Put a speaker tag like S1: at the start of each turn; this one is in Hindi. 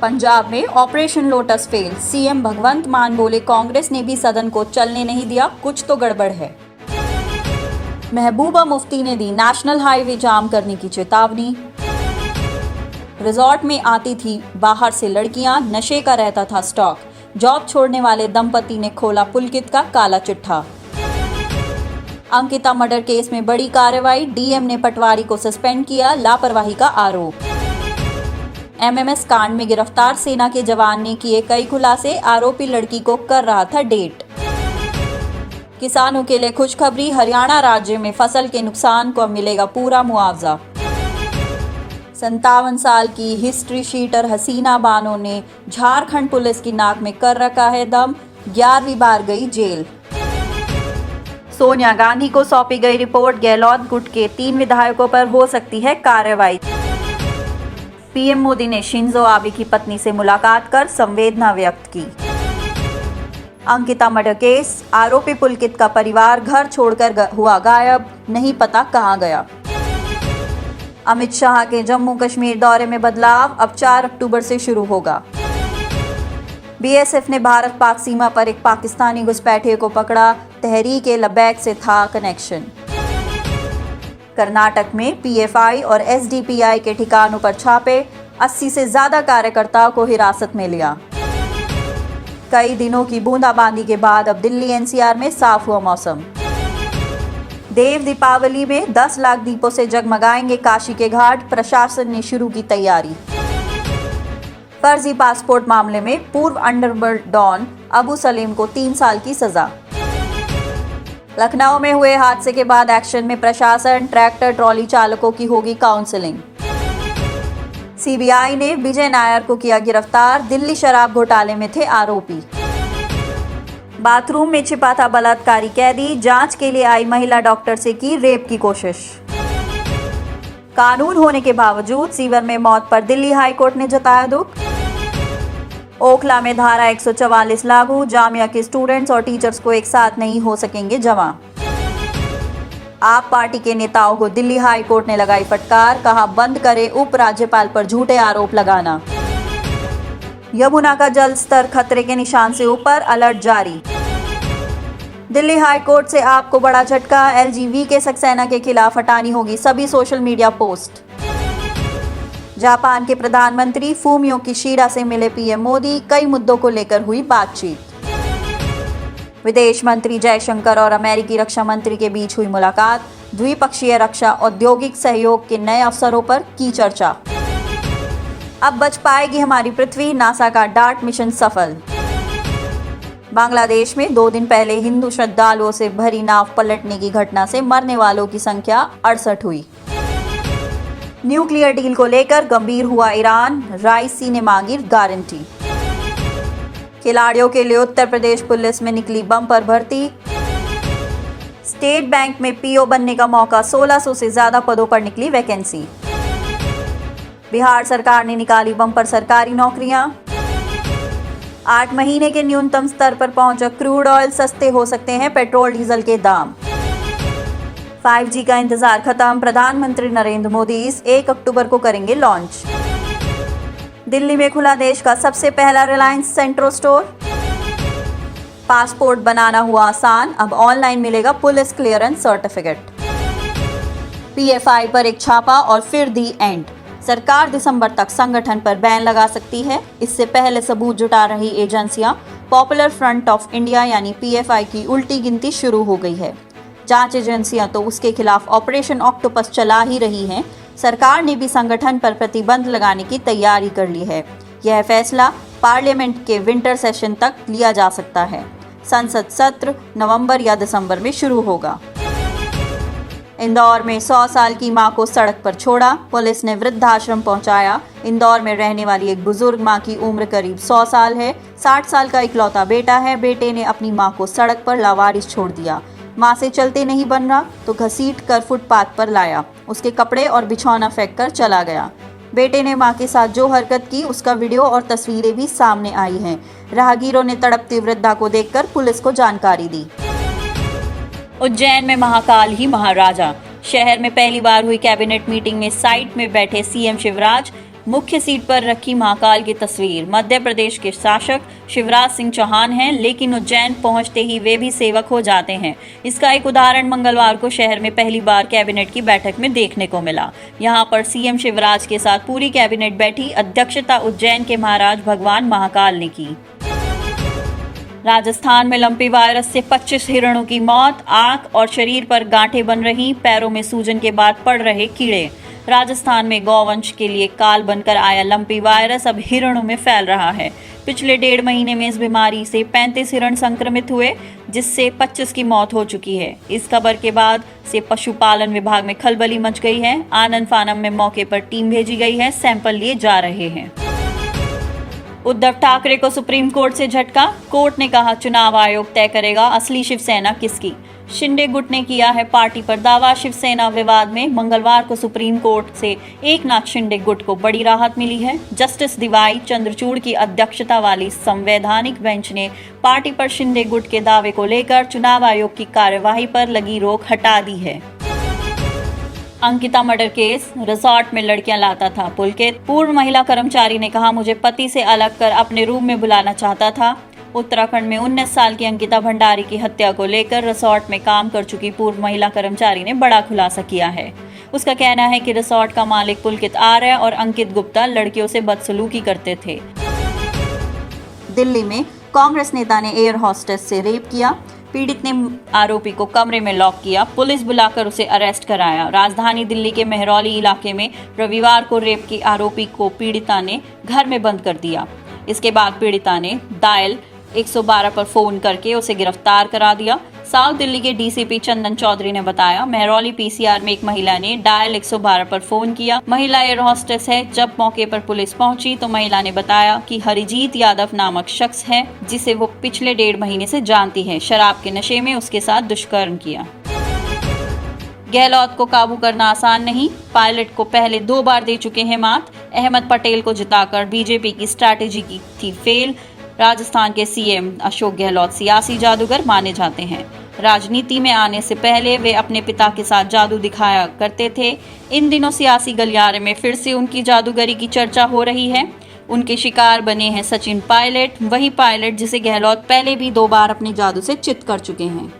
S1: पंजाब में ऑपरेशन लोटस फेल, सीएम भगवंत मान बोले कांग्रेस ने भी सदन को चलने नहीं दिया, कुछ तो गड़बड़ है। महबूबा मुफ्ती ने दी नेशनल हाईवे जाम करने की चेतावनी। रिजॉर्ट में आती थी बाहर से लड़कियां, नशे का रहता था स्टॉक। जॉब छोड़ने वाले दंपति ने खोला पुलकित का काला चिट्ठा। अंकिता मर्डर केस में बड़ी कार्रवाई, डीएम ने पटवारी को सस्पेंड किया, लापरवाही का आरोप। एमएमएस कांड में गिरफ्तार सेना के जवान ने किए कई खुलासे, आरोपी लड़की को कर रहा था डेट। किसानों के लिए खुशखबरी, हरियाणा राज्य में फसल के नुकसान को मिलेगा पूरा मुआवजा। 57 साल की हिस्ट्री शीटर हसीना बानो ने झारखंड पुलिस की नाक में कर रखा है दम, 11वीं बार गई जेल। सोनिया गांधी को सौंपी गई रिपोर्ट, गहलोत गुट के 3 विधायकों पर हो सकती है कार्रवाई। पीएम मोदी ने शिंजो आबे की पत्नी से मुलाकात कर संवेदना व्यक्त की। अंकिता मर्डर केस, आरोपी पुलकित का परिवार घर छोड़कर हुआ गायब, नहीं पता कहां गया। अमित शाह के जम्मू कश्मीर दौरे में बदलाव, अब 4 अक्टूबर से शुरू होगा। बीएसएफ ने भारत पाक सीमा पर एक पाकिस्तानी घुसपैठिए को पकड़ा, तहरीक ए लबैक से था कनेक्शन। कर्नाटक में पीएफआई और एसडीपीआई के ठिकानों पर छापे, 80 से ज्यादा कार्यकर्ताओं को हिरासत में लिया। कई दिनों की बूंदाबांदी के बाद अब दिल्ली एनसीआर में साफ हुआ मौसम। देव दीपावली में 10 लाख दीपों से जगमगाएंगे काशी के घाट, प्रशासन ने शुरू की तैयारी। फर्जी पासपोर्ट मामले में पूर्व अंडरवर्ल्ड डॉन अबू सलीम को 3 साल की सजा। लखनऊ में हुए हादसे के बाद एक्शन में प्रशासन, ट्रैक्टर ट्रॉली चालकों की होगी काउंसलिंग। सीबीआई ने विजय नायर को किया गिरफ्तार, दिल्ली शराब घोटाले में थे आरोपी। बाथरूम में छिपा था बलात्कारी कैदी, जांच के लिए आई महिला डॉक्टर से की रेप की कोशिश। कानून होने के बावजूद सीवर में मौत पर दिल्ली हाईकोर्ट ने जताया दुख। ओखला में धारा 144 लागू, जामिया के स्टूडेंट्स और टीचर्स को एक साथ नहीं हो सकेंगे जमा। आप पार्टी के नेताओं को दिल्ली हाई कोर्ट ने लगाई फटकार, कहा बंद करे उपराज्यपाल पर झूठे आरोप लगाना। यमुना का जल स्तर खतरे के निशान से ऊपर, अलर्ट जारी। दिल्ली हाई कोर्ट से आपको बड़ा झटका, एलजीवी के सक्सेना के खिलाफ हटानी होगी सभी सोशल मीडिया पोस्ट। जापान के प्रधानमंत्री फूमियो किशीडा से मिले पीएम मोदी, कई मुद्दों को लेकर हुई बातचीत। विदेश मंत्री जयशंकर और अमेरिकी रक्षा मंत्री के बीच हुई मुलाकात, द्विपक्षीय रक्षा औद्योगिक सहयोग के नए अवसरों पर की चर्चा। अब बच पाएगी हमारी पृथ्वी, नासा का डार्ट मिशन सफल। बांग्लादेश में 2 दिन पहले हिंदू श्रद्धालुओं से भरी नाव पलटने की घटना से मरने वालों की संख्या 68 हुई। न्यूक्लियर डील को लेकर गंभीर हुआ ईरान, राइसी ने मांगी गारंटी। खिलाड़ियों के लिए उत्तर प्रदेश पुलिस में निकली बम्पर भर्ती। स्टेट बैंक में पीओ बनने का मौका, 1600 से ज्यादा पदों पर निकली वैकेंसी। बिहार सरकार ने निकाली बम्पर सरकारी नौकरियां। 8 महीने के न्यूनतम स्तर पर पहुंचा क्रूड ऑयल, सस्ते हो सकते हैं पेट्रोल डीजल के दाम। 5G का इंतजार खत्म, प्रधानमंत्री नरेंद्र मोदी इस 1 अक्टूबर को करेंगे लॉन्च। दिल्ली में खुला देश का सबसे पहला रिलायंस सेंट्रो स्टोर। पासपोर्ट बनाना हुआ आसान, अब ऑनलाइन मिलेगा पुलिस क्लियरेंस सर्टिफिकेट। पीएफआई पर एक छापा और फिर दी एंड, सरकार दिसंबर तक संगठन पर बैन लगा सकती है। इससे पहले सबूत जुटा रही एजेंसियां पॉपुलर फ्रंट ऑफ इंडिया यानी पीएफआई की उल्टी गिनती शुरू हो गई है। जांच एजेंसियां तो उसके खिलाफ ऑपरेशन ऑक्टोपस चला ही रही हैं। सरकार ने भी संगठन पर प्रतिबंध लगाने की तैयारी कर ली है। यह फैसला पार्लियामेंट के विंटर सेशन तक लिया जा सकता है। संसद सत्र नवंबर या दिसंबर में शुरू होगा। इंदौर में 100 साल की मां को सड़क पर छोड़ा, पुलिस ने वृद्धाश्रम पहुंचाया। इंदौर में रहने वाली एक बुजुर्ग मां की उम्र करीब 100 साल है। 60 साल का इकलौता बेटा है। बेटे ने अपनी मां को सड़क पर लावारिस छोड़ दिया। मां से चलते नहीं बन रहा तो घसीट कर फुटपाथ पर लाया, उसके कपड़े और बिछौना फेंक कर चला गया। बेटे ने मां के साथ जो हरकत की उसका वीडियो और तस्वीरें भी सामने आई हैं। राहगीरों ने तड़पती वृद्धा को देखकर पुलिस को जानकारी दी। उज्जैन में महाकाल ही महाराजा, शहर में पहली बार हुई कैबिनेट मीटिंग में साइट में बैठे सीएम शिवराज, मुख्य सीट पर रखी महाकाल की तस्वीर। मध्य प्रदेश के शासक शिवराज सिंह चौहान हैं, लेकिन उज्जैन पहुंचते ही वे भी सेवक हो जाते हैं। इसका एक उदाहरण मंगलवार को शहर में पहली बार कैबिनेट की बैठक में देखने को मिला। यहां पर सीएम शिवराज के साथ पूरी कैबिनेट बैठी। अध्यक्षता उज्जैन के महाराज भगवान महाकाल ने की। राजस्थान में लंपी वायरस से 25 हिरणों की मौत। आंख और शरीर पर गांठें बन रही, पैरों में सूजन के बाद पड़ रहे कीड़े। राजस्थान में गौवंश के लिए काल बनकर आया लंपी वायरस अब हिरणों में फैल रहा है। पिछले 1.5 महीने में इस बीमारी से 35 हिरण संक्रमित हुए, जिससे 25 की मौत हो चुकी है। इस खबर के बाद से पशुपालन विभाग में खलबली मच गई है। आनन फानन में मौके पर टीम भेजी गई है, सैंपल लिए जा रहे हैं। उद्धव ठाकरे को सुप्रीम कोर्ट से झटका। कोर्ट ने कहा चुनाव आयोग तय करेगा असली शिवसेना किसकी। शिंदे गुट ने किया है पार्टी पर दावा। शिवसेना विवाद में मंगलवार को सुप्रीम कोर्ट से एकनाथ शिंदे गुट को बड़ी राहत मिली है। जस्टिस डीवाई चंद्रचूड़ की अध्यक्षता वाली संवैधानिक बेंच ने पार्टी पर शिंदे गुट के दावे को लेकर चुनाव आयोग की कार्यवाही पर लगी रोक हटा दी है। Ankita murder case. रिसोर्ट में लड़कियां लाता था पुलकित। पूर्व महिला कर्मचारी ने कहा मुझे पति से अलग कर अपने रूम में बुलाना चाहता था। उत्तराखंड में 19 साल की अंकिता भंडारी की हत्या को लेकर रिसोर्ट में काम कर चुकी पूर्व महिला कर्मचारी ने बड़ा खुलासा किया है। उसका कहना है कि रिसोर्ट का मालिक पुलकित आर्य और अंकित गुप्ता लड़कियों से बदसलूकी करते थे। दिल्ली में कांग्रेस नेता ने एयर होस्टेस से रेप किया। पीड़ित ने आरोपी को कमरे में लॉक किया, पुलिस बुलाकर उसे अरेस्ट कराया। राजधानी दिल्ली के मेहरौली इलाके में रविवार को रेप के आरोपी को पीड़िता ने घर में बंद कर दिया। इसके बाद पीड़िता ने डायल 112 पर फोन करके उसे गिरफ्तार करा दिया। साउथ दिल्ली के डीसीपी चंदन चौधरी ने बताया मेहरौली पीसीआर में एक महिला ने डायल 112 पर फोन किया। महिला एयर होस्टेस है। जब मौके पर पुलिस पहुंची तो महिला ने बताया कि हरिजीत यादव नामक शख्स है, जिसे वो पिछले 1.5 महीने से जानती है। शराब के नशे में उसके साथ दुष्कर्म किया। गहलोत को काबू करना आसान नहीं। पायलट को पहले 2 बार दे चुके हैं मात। अहमद पटेल को जिताकर बीजेपी की स्ट्रैटेजी की थी फेल। राजस्थान के सीएम अशोक गहलोत सियासी जादूगर माने जाते हैं। राजनीति में आने से पहले वे अपने पिता के साथ जादू दिखाया करते थे। इन दिनों सियासी गलियारे में फिर से उनकी जादूगरी की चर्चा हो रही है। उनके शिकार बने हैं सचिन पायलट, वही पायलट जिसे गहलोत पहले भी 2 बार अपने जादू से चित कर चुके हैं।